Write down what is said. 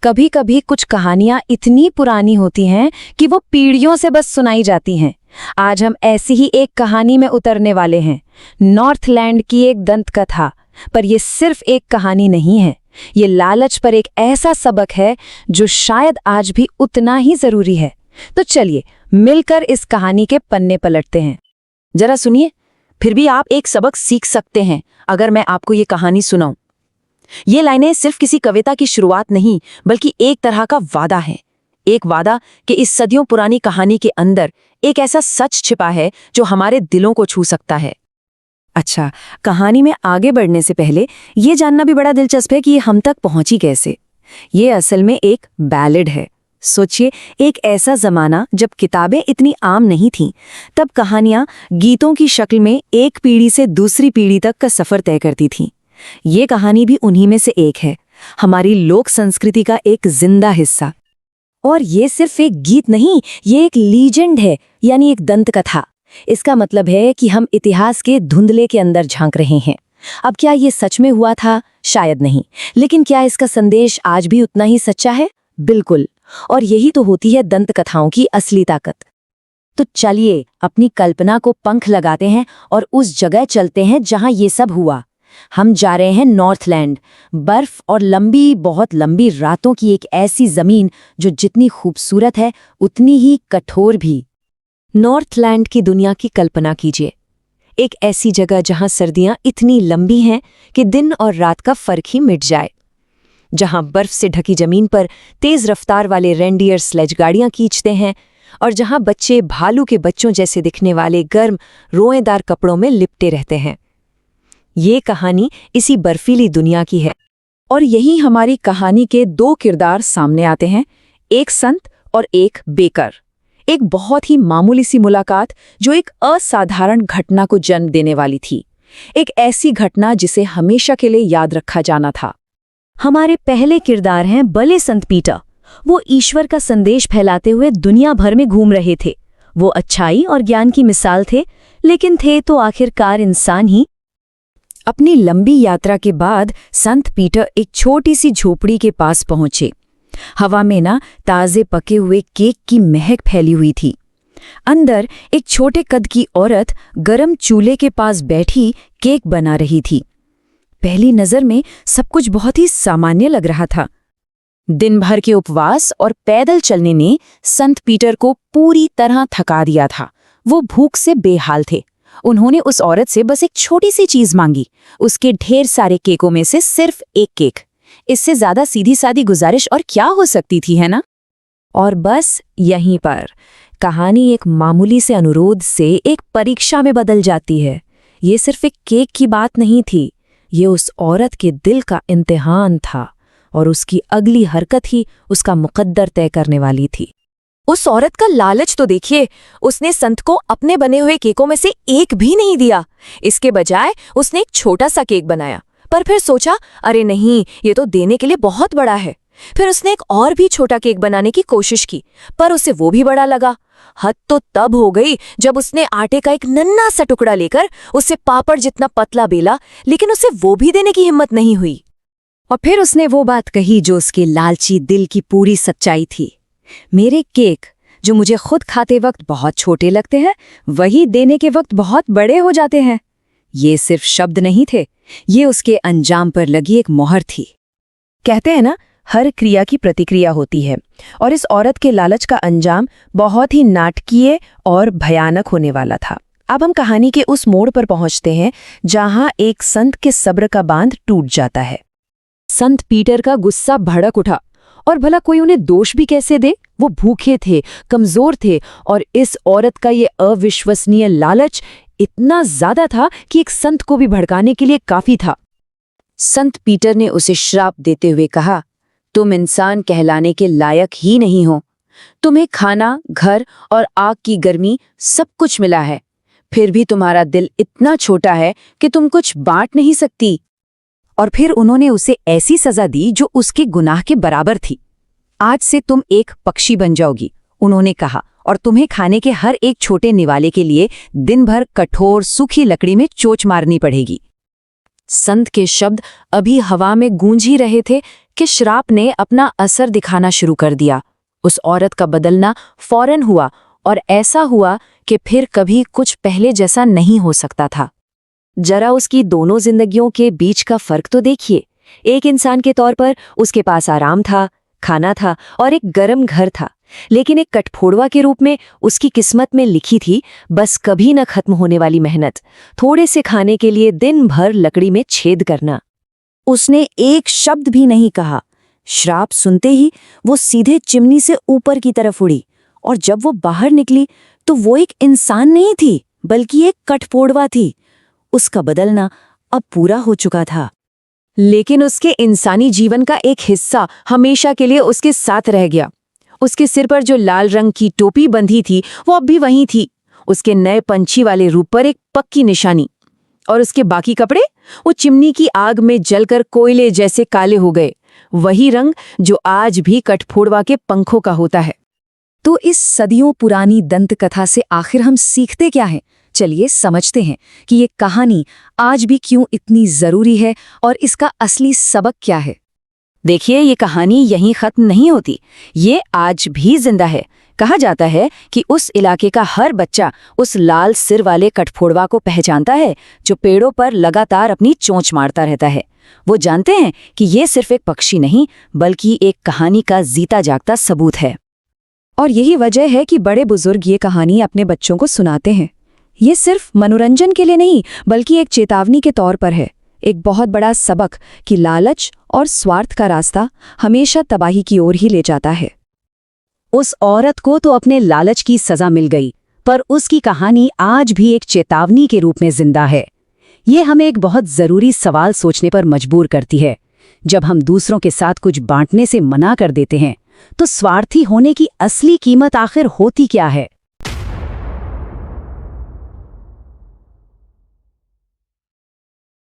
कभी कभी कुछ कहानियां इतनी पुरानी होती हैं कि वो पीढ़ियों से बस सुनाई जाती हैं। आज हम ऐसी ही एक कहानी में उतरने वाले हैं, नॉर्थलैंड की एक दंत कथा। पर ये सिर्फ एक कहानी नहीं है, ये लालच पर एक ऐसा सबक है जो शायद आज भी उतना ही जरूरी है। तो चलिए मिलकर इस कहानी के पन्ने पलटते हैं। जरा सुनिए, फिर भी आप एक सबक सीख सकते हैं अगर मैं आपको ये कहानी सुनाऊं। ये लाइनें सिर्फ किसी कविता की शुरुआत नहीं, बल्कि एक तरह का वादा है। एक वादा कि इस सदियों पुरानी कहानी के अंदर एक ऐसा सच छिपा है जो हमारे दिलों को छू सकता है। अच्छा, कहानी में आगे बढ़ने से पहले ये जानना भी बड़ा दिलचस्प है कि ये हम तक पहुंची कैसे। ये असल में एक बैलेड है। सोचिए, एक ऐसा जमाना जब किताबें इतनी आम नहीं थीं, तब कहानियां गीतों की शक्ल में एक पीढ़ी से दूसरी पीढ़ी तक का सफर तय करती थीं। ये कहानी भी उन्हीं में से एक है, हमारी लोक संस्कृति का एक जिंदा हिस्सा। और ये सिर्फ एक गीत नहीं, ये एक लीजेंड है, यानी एक दंत कथा। इसका मतलब है कि हम इतिहास के धुंधले के अंदर झांक रहे हैं। अब क्या ये सच में हुआ था? शायद नहीं, लेकिन क्या इसका संदेश आज भी उतना ही सच्चा है? बिल्कुल। और यही तो होती है दंत कथाओं की असली ताकत। तो चलिए अपनी कल्पना को पंख लगाते हैं और उस जगह चलते हैं जहां ये सब हुआ। हम जा रहे हैं नॉर्थलैंड, बर्फ और लंबी, बहुत लंबी रातों की एक ऐसी जमीन जो जितनी खूबसूरत है उतनी ही कठोर भी। नॉर्थलैंड की दुनिया की कल्पना कीजिए, एक ऐसी जगह जहां सर्दियां इतनी लंबी हैं कि दिन और रात का फर्क ही मिट जाए, जहां बर्फ से ढकी जमीन पर तेज रफ्तार वाले रेंडियर स्लेज गाड़ियां खींचते हैं, और जहां बच्चे भालू के बच्चों जैसे दिखने वाले गर्म रोएदार कपड़ों में लिपटे रहते हैं। ये कहानी इसी बर्फीली दुनिया की है। और यही हमारी कहानी के दो किरदार सामने आते हैं, एक संत और एक बेकर। एक बहुत ही मामूली सी मुलाकात जो एक असाधारण घटना को जन्म देने वाली थी। एक ऐसी घटना जिसे हमेशा के लिए याद रखा जाना था। हमारे पहले किरदार हैं भले संत पीटर। वो ईश्वर का संदेश फैलाते हुए दुनिया भर में घूम रहे थे। वो अच्छाई और ज्ञान की मिसाल थे, लेकिन थे तो आखिरकार इंसान ही। अपनी लंबी यात्रा के बाद संत पीटर एक छोटी सी झोपड़ी के पास पहुंचे। हवा में ना ताजे पके हुए केक की महक फैली हुई थी। अंदर एक छोटे कद की औरत गरम चूल्हे के पास बैठी केक बना रही थी। पहली नजर में सब कुछ बहुत ही सामान्य लग रहा था। दिन भर के उपवास और पैदल चलने ने संत पीटर को पूरी तरह थका दिया था। वो भूख से बेहाल थे। उन्होंने उस औरत से बस एक छोटी सी चीज मांगी, उसके ढेर सारे केकों में से सिर्फ एक केक। इससे ज्यादा सीधी सादी गुजारिश और क्या हो सकती थी, है ना? और बस यहीं पर कहानी एक मामूली से अनुरोध से एक परीक्षा में बदल जाती है। ये सिर्फ एक केक की बात नहीं थी, ये उस औरत के दिल का इम्तिहान था, और उसकी अगली हरकत ही उसका मुकद्दर तय करने वाली थी। उस औरत का लालच तो देखिए, उसने संत को अपने बने हुए केकों में से एक भी नहीं दिया। इसके बजाय उसने एक छोटा सा केक बनाया, पर फिर सोचा, अरे नहीं, ये तो देने के लिए बहुत बड़ा है। फिर उसने एक और भी छोटा केक बनाने की कोशिश की, पर उसे वो भी बड़ा लगा। हद तो तब हो गई जब उसने आटे का एक नन्हा सा टुकड़ा लेकर उसे पापड़ जितना पतला बेला, लेकिन उसे वो भी देने की हिम्मत नहीं हुई। और फिर उसने वो बात कही जो उसके लालची दिल की पूरी सच्चाई थी, मेरे केक जो मुझे खुद खाते वक्त बहुत छोटे लगते हैं, वही देने के वक्त बहुत बड़े हो जाते हैं। ये सिर्फ शब्द नहीं थे, ये उसके अंजाम पर लगी एक मोहर थी। कहते हैं ना, हर क्रिया की प्रतिक्रिया होती है, और इस औरत के लालच का अंजाम बहुत ही नाटकीय और भयानक होने वाला था। अब हम कहानी के उस मोड़ पर पहुंचते हैं जहां एक संत के सब्र का बांध टूट जाता है। संत पीटर का गुस्सा भड़क उठा, और भला कोई उन्हें दोष भी कैसे दे? वो भूखे थे, कमजोर थे, और इस औरत का ये अविश्वसनीय लालच इतना ज्यादा था कि एक संत को भी भड़काने के लिए काफी था। संत पीटर ने उसे श्राप देते हुए कहा, तुम इंसान कहलाने के लायक ही नहीं हो। तुम्हें खाना, घर और आग की गर्मी सब कुछ मिला है, फिर भी तुम्हारा दिल इतना छोटा है कि तुम कुछ बांट नहीं सकती। और फिर उन्होंने उसे ऐसी सजा दी जो उसके गुनाह के बराबर थी। आज से तुम एक पक्षी बन जाओगी, उन्होंने कहा, और तुम्हें खाने के हर एक छोटे निवाले के लिए दिन भर कठोर सूखी लकड़ी में चोंच मारनी पड़ेगी। संत के शब्द अभी हवा में गूंज ही रहे थे कि श्राप ने अपना असर दिखाना शुरू कर दिया। उस औरत का बदलना फौरन हुआ और ऐसा हुआ कि फिर कभी कुछ पहले जैसा नहीं हो सकता था। जरा उसकी दोनों जिंदगियों के बीच का फर्क तो देखिए। एक इंसान के तौर पर उसके पास आराम था, खाना था और एक गर्म घर था, लेकिन एक कठफोड़वा के रूप में उसकी किस्मत में लिखी थी बस कभी न खत्म होने वाली मेहनत, थोड़े से खाने के लिए दिन भर लकड़ी में छेद करना। उसने एक शब्द भी नहीं कहा। श्राप सुनते ही वो सीधे चिमनी से ऊपर की तरफ उड़ी, और जब वो बाहर निकली तो वो एक इंसान नहीं थी बल्कि एक कठफोड़वा थी। उसका बदलना अब पूरा हो चुका था, लेकिन उसके इंसानी जीवन का एक हिस्सा हमेशा के लिए उसके साथ रह गया। उसके सिर पर जो लाल रंग की टोपी बंधी थी वो अब भी वहीं थी, उसके नए पंछी वाले रूप पर एक पक्की निशानी। और उसके बाकी कपड़े वो चिमनी की आग में जलकर कोयले जैसे काले हो गए, वही रंग जो आज भी कठफोड़वा के पंखों का होता है। तो इस सदियों पुरानी दंत कथा से आखिर हम सीखते क्या हैं? चलिए समझते हैं कि ये कहानी आज भी क्यों इतनी जरूरी है और इसका असली सबक क्या है। देखिए, ये कहानी यहीं खत्म नहीं होती, ये आज भी जिंदा है। कहा जाता है कि उस इलाके का हर बच्चा उस लाल सिर वाले कठफोड़वा को पहचानता है जो पेड़ों पर लगातार अपनी चोंच मारता रहता है। वो जानते हैं कि ये सिर्फ एक पक्षी नहीं बल्कि एक कहानी का जीता जागता सबूत है। और यही वजह है कि बड़े बुजुर्ग ये कहानी अपने बच्चों को सुनाते हैं। ये सिर्फ मनोरंजन के लिए नहीं बल्कि एक चेतावनी के तौर पर है, एक बहुत बड़ा सबक कि लालच और स्वार्थ का रास्ता हमेशा तबाही की ओर ही ले जाता है। उस औरत को तो अपने लालच की सजा मिल गई, पर उसकी कहानी आज भी एक चेतावनी के रूप में जिंदा है। ये हमें एक बहुत जरूरी सवाल सोचने पर मजबूर करती है। जब हम दूसरों के साथ कुछ बांटने से मना कर देते हैं तो स्वार्थी होने की असली कीमत आखिर होती क्या है?